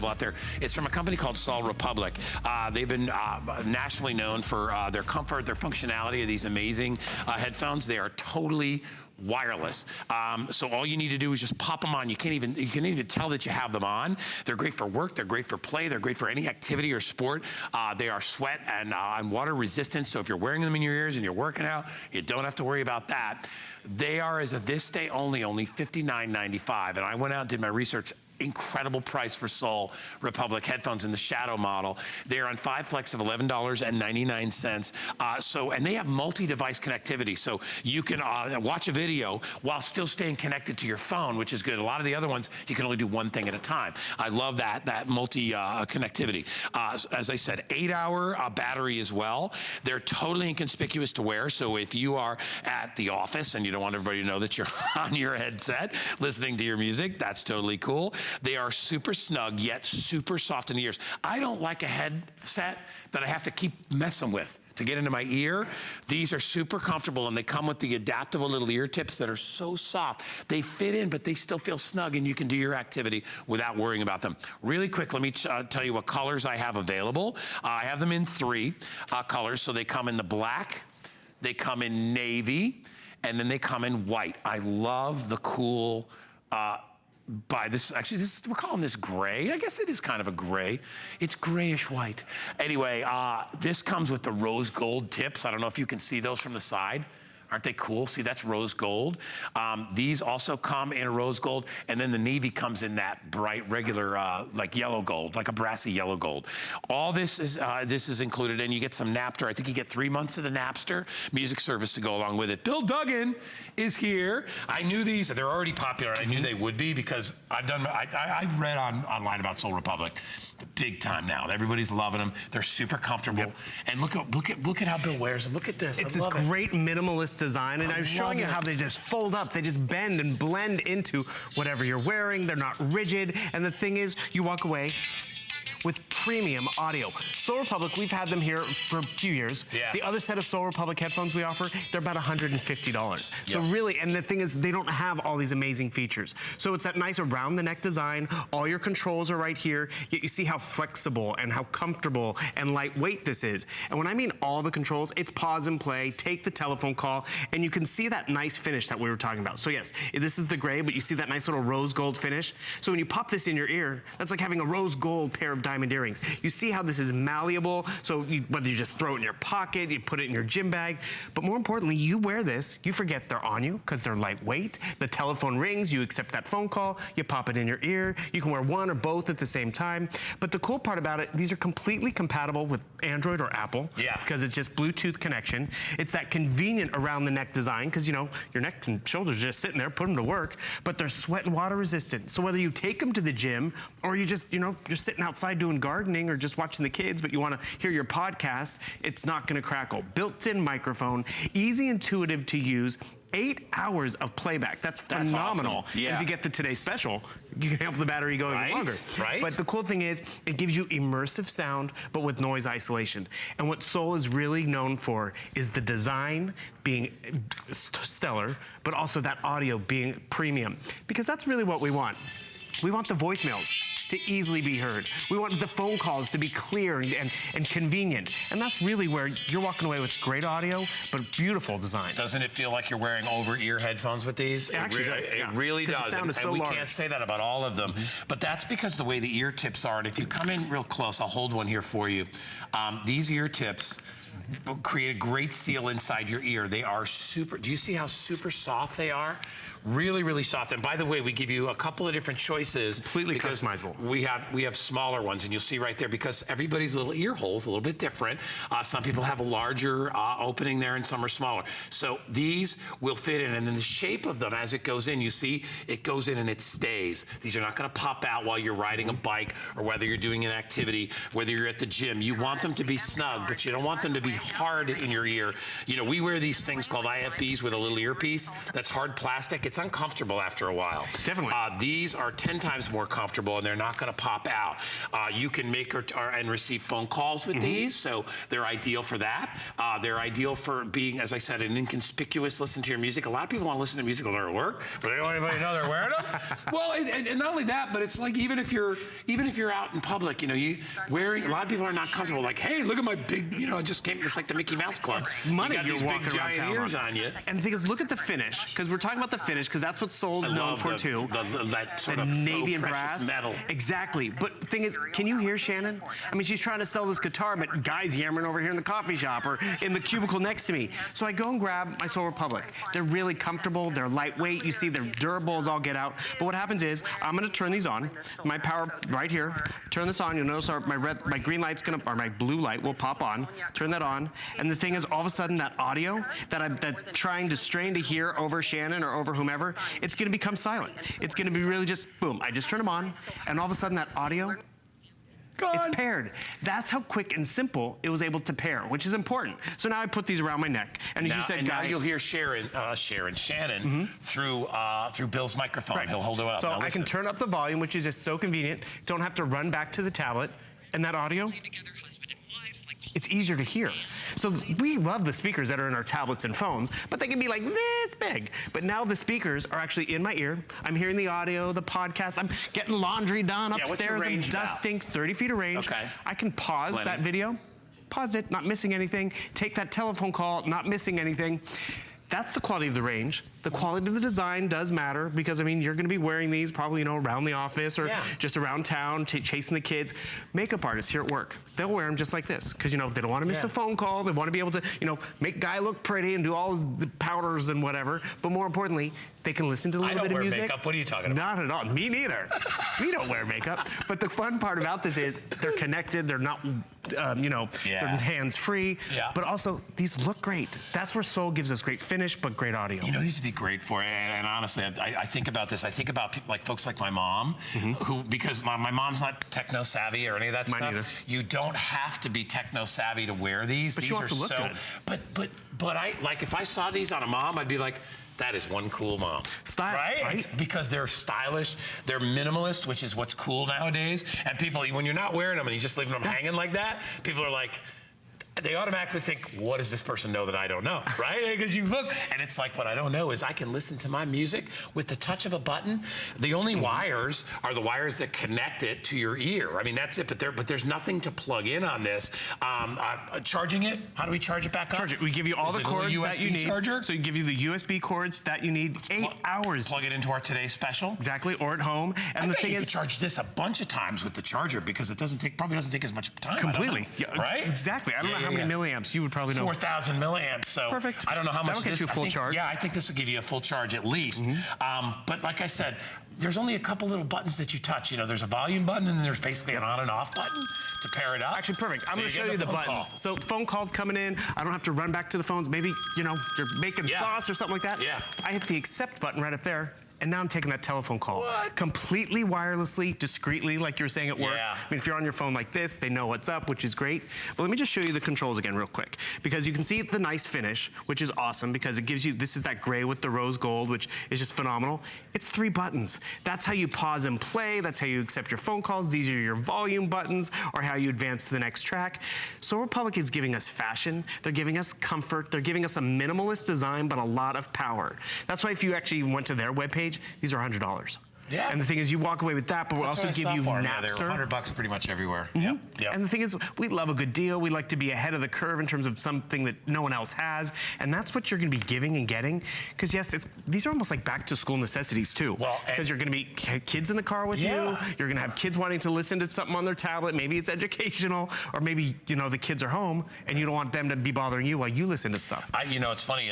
out there. It's from a company called Sol Republic. They've been nationally known for their comfort, their functionality of these amazing headphones. They are totally wireless. So all you need to do is just pop them on. You can even tell that you have them on. They're great for work. They're great for play. They're great for any activity or sport. They are sweat and water resistant. So if you're wearing them in your ears and you're working out, you don't have to worry about that. They are, as of this day only $59.95. And I went out and did my research. Incredible price for Sol Republic headphones in the Shadow model. They're on 5 flex of $11.99. And they have multi-device connectivity. So you can watch a video while still staying connected to your phone, which is good. A lot of the other ones, you can only do one thing at a time. I love that multi connectivity. As I said, 8-hour battery as well. They're totally inconspicuous to wear. So if you are at the office and you don't want everybody to know that you're on your headset listening to your music, that's totally cool. They are super snug, yet super soft in the ears. I don't like a headset that I have to keep messing with to get into my ear. These are super comfortable, and they come with the adaptable little ear tips that are so soft. They fit in, but they still feel snug, and you can do your activity without worrying about them. Really quick, let me tell you what colors I have available. I have them in 3 colors, so they come in the black, they come in navy, and then they come in white. I love the cool, we're calling this gray. I guess it is kind of a gray. It's grayish white. Anyway, this comes with the rose gold tips. I don't know if you can see those from the side. Aren't they cool? See, that's rose gold. These also come in a rose gold, and then the navy comes in that bright, regular, like yellow gold, like a brassy yellow gold. All this is included, and you get some Napster. I think you get 3 months of the Napster music service to go along with it. Bill Duggan is here. I knew these, they're already popular. I knew they would be because I read online about Sol Republic. Big time now. Everybody's loving them. They're super comfortable. Yep. And look at how Bill wears them. Look at this. It's this great minimalist design, and I'm showing you how they just fold up. They just bend and blend into whatever you're wearing. They're not rigid. And the thing is, you walk away with premium audio. Sol Republic, we've had them here for a few years. Yeah. The other set of Sol Republic headphones we offer, they're about $150. So really, and the thing is, they don't have all these amazing features. So it's that nice around the neck design. All your controls are right here. Yet you see how flexible and how comfortable and lightweight this is. And when I mean all the controls, it's pause and play, take the telephone call, and you can see that nice finish that we were talking about. So yes, this is the gray, but you see that nice little rose gold finish. So when you pop this in your ear, that's like having a rose gold pair of diamond earrings. You see how this is malleable, so whether you just throw it in your pocket, you put it in your gym bag, but more importantly, you wear this, you forget they're on you because they're lightweight. The telephone rings, you accept that phone call, you pop it in your ear. You can wear one or both at the same time. But the cool part about it, these are completely compatible with Android or Apple because it's just Bluetooth connection. It's that convenient around the neck design because, you know, your neck and shoulders are just sitting there, put them to work, but they're sweat and water resistant. So whether you take them to the gym or you just, you know, you're sitting outside doing gardening or just watching the kids, but you want to hear your podcast, it's not going to crackle. Built-in microphone, easy, intuitive to use. 8 hours of playback. That's phenomenal. Awesome. Yeah. If you get the Today Special, you can help the battery go even longer. Right. But the cool thing is, it gives you immersive sound, but with noise isolation. And what Sol is really known for is the design being stellar, but also that audio being premium. Because that's really what we want. We want the voicemails to easily be heard. We want the phone calls to be clear and convenient. And that's really where you're walking away with great audio, but beautiful design. Doesn't it feel like you're wearing over-ear headphones with these? It really does. And we can't say that about all of them. But that's because the way the ear tips are. And if you come in real close, I'll hold one here for you. These ear tips create a great seal inside your ear. They are super, do you see how super soft they are? Really, really soft. And by the way, we give you a couple of different choices. Completely customizable. We have smaller ones, and you'll see right there, because everybody's little ear hole's a little bit different. Some people have a larger opening there, and some are smaller. So these will fit in, and then the shape of them as it goes in, you see, it goes in and it stays. These are not gonna pop out while you're riding a bike, or whether you're doing an activity, whether you're at the gym. You want them to be snug, but you don't want them to be hard in your ear. You know, we wear these things called IFBs with a little earpiece. That's hard plastic. It's uncomfortable after a while. Definitely. These are 10 times more comfortable, and they're not going to pop out. You can make and receive phone calls with these, so they're ideal for that. They're ideal for being, as I said, an inconspicuous listen to your music. A lot of people want to listen to music while they're at work, but they don't want anybody to know they're wearing them. Well, and not only that, but it's like even if you're out in public, you know, a lot of people are not comfortable. Like, hey, look at my big, you know, it just came. It's like the Mickey Mouse Club. Money, you got these big giant ears on you. And the thing is, look at the finish, because we're talking about the finish, because that's what Soul's known for too. That sort of navy faux and precious brass metal. Exactly. But the thing is, can you hear Shannon? I mean, she's trying to sell this guitar, but guys yammering over here in the coffee shop or in the cubicle next to me. So I go and grab my Soul Republic. They're really comfortable. They're lightweight. You see, they're durable as all get out. But what happens is, I'm going to turn these on. My power right here. Turn this on. You'll notice my green light's going to, or my blue light will pop on. Turn that on. And the thing is, all of a sudden, that audio that I'm trying to strain to hear over Shannon or over whomever, it's going to become silent. It's going to be really just, boom, I just turn them on, and all of a sudden that audio, it's paired. That's how quick and simple it was able to pair, which is important. So now I put these around my neck, and as you said, now you'll hear Shannon through Bill's microphone. Right. He'll hold it up. So I can turn up the volume, which is just so convenient. Don't have to run back to the tablet, and that audio, it's easier to hear. So we love the speakers that are in our tablets and phones, but they can be like this big. But now the speakers are actually in my ear. I'm hearing the audio, the podcast. I'm getting laundry done upstairs. I'm dusting, 30 feet of range. Okay. I can pause that video, pause it, not missing anything. Take that telephone call, not missing anything. That's the quality of the range. The quality of the design does matter because, I mean, you're gonna be wearing these probably, you know, around the office or just around town, chasing the kids. Makeup artists here at work, they'll wear them just like this because, you know, they don't wanna miss a phone call. They wanna be able to, you know, make guy look pretty and do all the powders and whatever. But more importantly, they can listen to a little bit of music. I don't wear makeup. What are you talking about? Not at all. Me neither. We don't wear makeup. But the fun part about this is they're connected. They're not, you know, they're hands-free. Yeah. But also, these look great. That's where Soul gives us great finish, but great audio. You know, these would be great for it. And honestly, I think about this. I think about people, like folks like my mom, who, because my mom's not techno savvy or any of that stuff. Neither. You don't have to be techno savvy to wear these. But these she wants to look good. But I, like, if I saw these on a mom, I'd be like, that is one cool mom. Style, right? It's because they're stylish, they're minimalist, which is what's cool nowadays. And people, when you're not wearing them and you just leave them hanging like that, people are like, they automatically think, what does this person know that I don't know, right? Because you look, and it's like, what I don't know is I can listen to my music with the touch of a button. The only wires are the wires that connect it to your ear. I mean, that's it, but there's nothing to plug in on this. Charging it, how do we charge it back up? Charge it. We give you all the cords that you need. Charger? So we give you the USB cords that you need, 8 hours. Plug it into our Today's Special. Exactly, or at home. And the thing is, charge this a bunch of times with the charger because it probably doesn't take as much time. Completely. Right? Exactly. I don't know how many milliamps. You would probably know. 4,000 milliamps. So perfect. I don't know how much That'll get you a full charge. Yeah, I think this will give you a full charge at least. But like I said, there's only a couple little buttons that you touch. You know, there's a volume button and then there's basically an on and off button to pair it up. Actually, perfect. I'm going to show you the buttons. So phone calls coming in. I don't have to run back to the phones. Maybe, you know, you're making sauce or something like that. Yeah. I hit the accept button right up there. And now I'm taking that telephone call. Completely wirelessly, discreetly, like you were saying at work. I mean, if you're on your phone like this, they know what's up, which is great. But let me just show you the controls again real quick. Because you can see the nice finish, which is awesome because it gives you, this is that gray with the rose gold, which is just phenomenal. It's 3 buttons. That's how you pause and play. That's how you accept your phone calls. These are your volume buttons or how you advance to the next track. Soul Republic is giving us fashion. They're giving us comfort. They're giving us a minimalist design, but a lot of power. That's why if you actually went to their webpage, these are $100. Yeah. And the thing is, you walk away with that, but we'll also give you Napster. They're $100 pretty much everywhere. Mm-hmm. Yep. And the thing is, we love a good deal. We like to be ahead of the curve in terms of something that no one else has. And that's what you're going to be giving and getting. Because yes, these are almost like back to school necessities too. Because you're going to be kids in the car with you. You're going to have kids wanting to listen to something on their tablet. Maybe it's educational, or maybe, you know, the kids are home and you don't want them to be bothering you while you listen to stuff. You know, it's funny.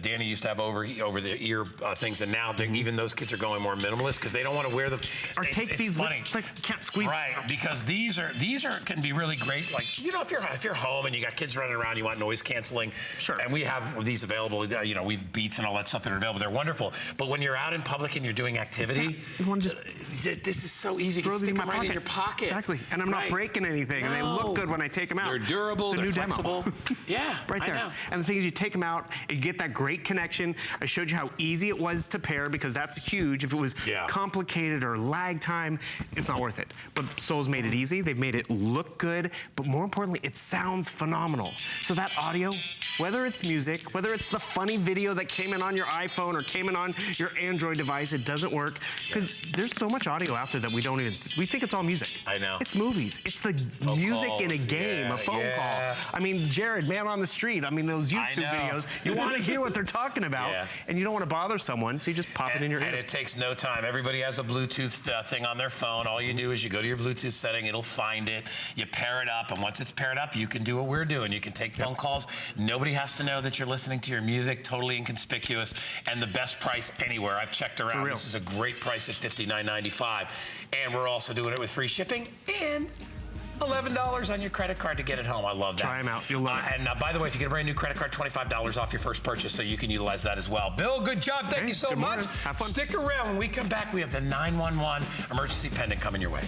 Danny used to have over the ear things, and now even those kids are going more minimalist because they don't want to wear them. Or take these, funny. like, can't squeeze. Right, because these can be really great. Like, you know, if you're home and you got kids running around, you want noise canceling. Sure. And we have these available. You know, we've Beats and all that stuff that are available. They're wonderful. But when you're out in public and you're doing activity, you want to just this is so easy. Throw You these stick in my them right pocket. in your pocket. Exactly. And I'm not breaking anything. And they look good when I take them out. They're durable. It's a They're new flexible. Yeah, right there. I know. And the thing is, you take them out, and you get that great connection. I showed you how easy it was to pair because that's huge. If it was complicated or lag time, it's not worth it. But Soul's made it easy. They've made it look good. But more importantly, it sounds phenomenal. So that audio, whether it's music, whether it's the funny video that came in on your iPhone or came in on your Android device, it doesn't work because there's so much audio out there that we think it's all music. I know. It's movies. It's the music in a game, a phone call. I mean, Jared, man on the street. I mean, those YouTube videos. You want to hear what they're talking about, and you don't want to bother someone, so you just pop it in your ear. And it takes no time. Everybody has a Bluetooth thing on their phone. All you do is you go to your Bluetooth setting, it'll find it, you pair it up, and once it's paired up, you can do what we're doing. You can take phone calls. Nobody has to know that you're listening to your music, totally inconspicuous, and the best price anywhere. I've checked around. This is a great price at $59.95, and we're also doing it with free shipping and $11 on your credit card to get it home. I love that. Try them out. You'll love it. And by the way, if you get a brand new credit card, $25 off your first purchase, so you can utilize that as well. Bill, good job. Thank you so much. Have fun. Stick around. When we come back, we have the 911 emergency pendant coming your way.